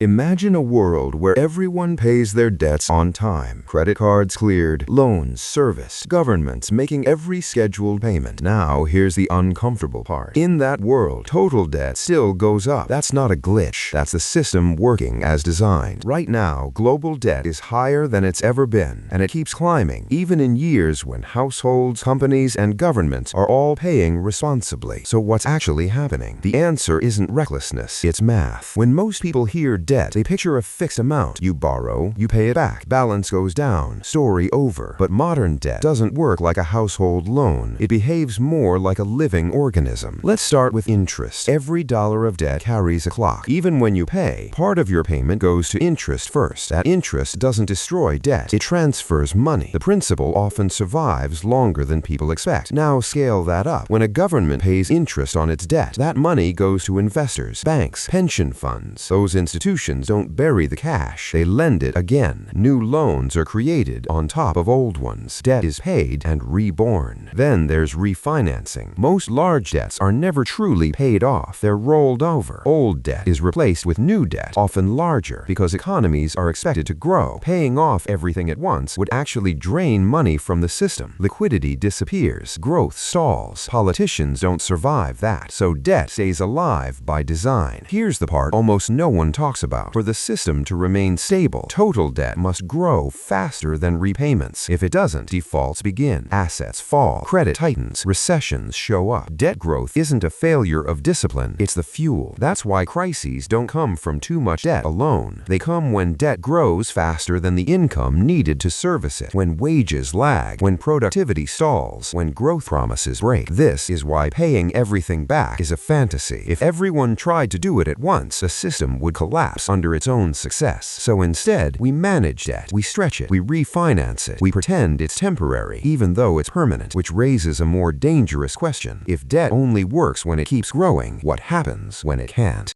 Imagine a world where everyone pays their debts on time. Credit cards cleared, loans serviced, governments making every scheduled payment. Now, here's the uncomfortable part. In that world, total debt still goes up. That's not a glitch. That's the system working as designed. Right now, global debt is higher than it's ever been, and it keeps climbing, even in years when households, companies, and governments are all paying responsibly. So what's actually happening? The answer isn't recklessness, it's math. When most people hear debt, they picture a fixed amount. You borrow, you pay it back, balance goes down, story over. But modern debt doesn't work like a household loan. It behaves more like a living organism. Let's start with interest. Every dollar of debt carries a clock. Even when you pay, part of your payment goes to interest first. That interest doesn't destroy debt. It transfers money. The principal often survives longer than people expect. Now scale that up. When a government pays interest on its debt, that money goes to investors, banks, pension funds. Those institutions don't bury the cash, they lend it again. New loans are created on top of old ones. Debt is paid and reborn. Then there's refinancing. Most large debts are never truly paid off. They're rolled over. Old debt is replaced with new debt, often larger, because economies are expected to grow. Paying off everything at once would actually drain money from the system. Liquidity disappears. Growth stalls. Politicians don't survive that, so debt stays alive by design. Here's the part almost no one talks about. For the system to remain stable, total debt must grow faster than repayments. If it doesn't, defaults begin, assets fall, credit tightens, recessions show up. Debt growth isn't a failure of discipline, it's the fuel. That's why crises don't come from too much debt alone. They come when debt grows faster than the income needed to service it, when wages lag, when productivity stalls, when growth promises break. This is why paying everything back is a fantasy. If everyone tried to do it at once, the system would collapse under its own success. So instead, we manage debt, we stretch it, we refinance it, we pretend it's temporary, even though it's permanent, which raises a more dangerous question. If debt only works when it keeps growing, what happens when it can't?